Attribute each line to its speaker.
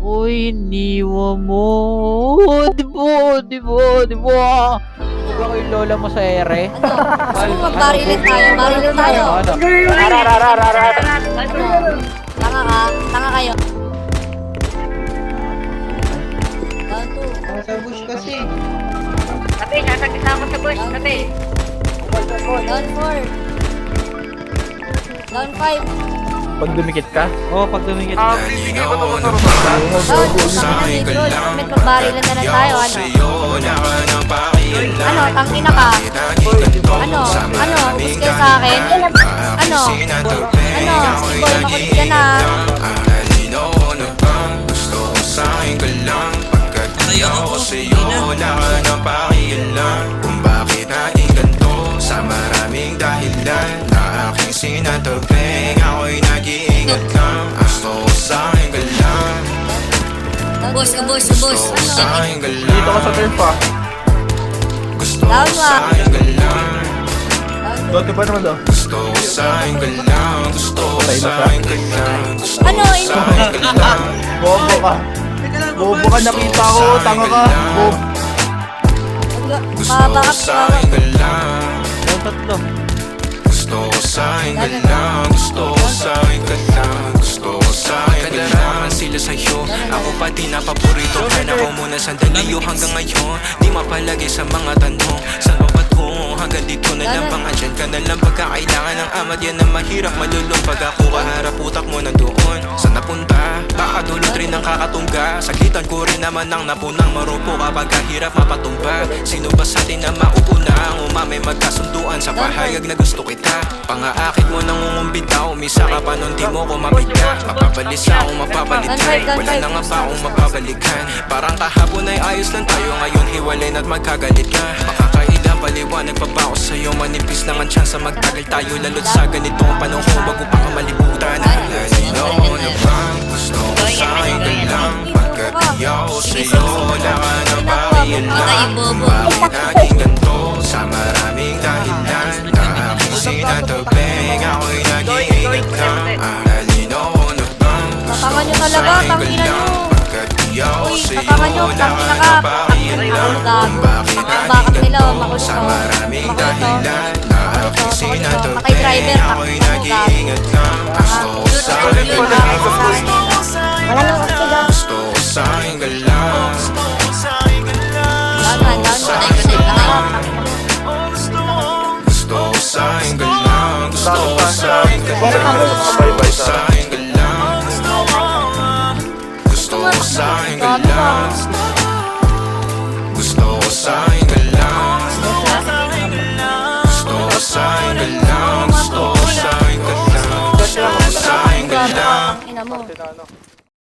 Speaker 1: Uy, iniwan mo. Di ba? Di ba kayo lola mo sa ere?
Speaker 2: Gusto mo magbarilit tayo? Barilit tayo.
Speaker 1: Ano?
Speaker 2: Tanga ka? Tanga kayo. Down 2.
Speaker 3: Sa bush kasi.
Speaker 4: Ate, nasa gitna ako sa bush, ate.
Speaker 2: Down 4. Down 5.
Speaker 1: Pag dumikit ka? Oo, pag dumikit ka.
Speaker 2: Down. Tangina dito. Damit magbarilan na lang tayo. Ano? Tangina ka? Ano? Ubus kayo sa akin? Ano? Si Boy, makulit ka na.
Speaker 5: Ako sa'yo, wala ka nang pakialam kung bakit natin ganito sa maraming dahilan na aking sinatagping. Ako'y nag-iingat lang, gusto ko sa'kin ka lang.
Speaker 2: Ubus.
Speaker 5: Gusto ko sa'kin ka lang.
Speaker 1: Dito ka sa turf pa.
Speaker 5: Gusto ko sa'kin ka lang.
Speaker 1: Doon ka ba naman daw?
Speaker 5: Gusto ko sa'kin ka lang. Gusto ko sa'kin ka lang. Gusto
Speaker 2: Ano?
Speaker 5: ko sa'kin ka lang.
Speaker 1: Bobo ka. Bobo ka, nakita ko. Tanga ka. Bobo.
Speaker 5: Gusto ko
Speaker 2: Bakit
Speaker 5: sa'kin ka lang.
Speaker 1: Doon tatlo.
Speaker 5: Gusto ko sa'kin ka lang. Gusto ko sa'kin ka lang. Gusto ko sa'kin ka lang. Sila sa'yo, ako pa din na paborito. Kaya ako muna sandali hanggang ngayon. Di mapalagi sa mga tanong. Saan ba patungo? Hanggang dito na lang bang andyan ka na lang pagkakailangan ng amat. Yan ang mahirap malulong pag ako kaharap utak mo na doon. Saan napunta? Baka dulot rin ang kakatungga. Saglitan ko rin naman ang napunang marupo kapag kahirap mapatumba. Sino ba sa atin na mauuna? Ang umamay magkasunduan sa pahayag na gusto kita. Pangaakit mo nang umumbita. Umisa ka pa nun di mo ko mapita. Mapabalisa akong mapabalitan. Wala na nga ba akong mapabalikan. Parang kahapon ay ayos lang tayo. Ngayon hiwalay na't magkagalit ka. Makakailang paliwanag pa ba ako sa'yo? Manipis na nga tsansa magtagal tayo. Lalo't sa ganitong panahon bago pa ka malibutan. Lalino na bang gusto ko sa'kin ka lang. Pagkat di ako sa'yo, wala ka nang pakialam. Kung bakit naging ganito sa maraming dahilan na aking sinatagping. Ako'y nag-iingat lang. Lalino na bang gusto
Speaker 2: Tatangan nyo
Speaker 5: ko
Speaker 2: talaga,
Speaker 5: sa'kin ka
Speaker 2: tangina
Speaker 5: lang.
Speaker 2: nyo.
Speaker 5: Pagkat di ako
Speaker 2: Uy,
Speaker 5: sa'yo,
Speaker 2: tatangan nyo,
Speaker 5: wala
Speaker 2: tangina
Speaker 5: ka
Speaker 2: ka.
Speaker 5: nang pakialam. Kung bakit
Speaker 2: Bakit
Speaker 5: naging
Speaker 2: nila,
Speaker 5: ganito
Speaker 2: makulit
Speaker 5: sa
Speaker 2: to.
Speaker 5: maraming
Speaker 2: Makulit to.
Speaker 5: dahilan na aking
Speaker 2: Makulit to.
Speaker 5: sinatagping.
Speaker 2: Patay driver,
Speaker 5: Ako'y nag-iingat lang. Gusto ko sa'kin ka lang.
Speaker 2: Wala nang kasi daw.
Speaker 5: Gusto ko sa'kin ka lang.
Speaker 2: Down 1.
Speaker 5: Gusto ko sa'kin ka lang. Gusto ko sa'kin ka lang. Gusto ko sa'kin ka lang. Gusto ko sa'kin ka lang. Gusto ko sa'kin ka lang. Gusto ko sa'kin ka lang. Gusto ko sa'kin ka lang. Gusto ko sa'kin ka lang.
Speaker 2: Ina mo.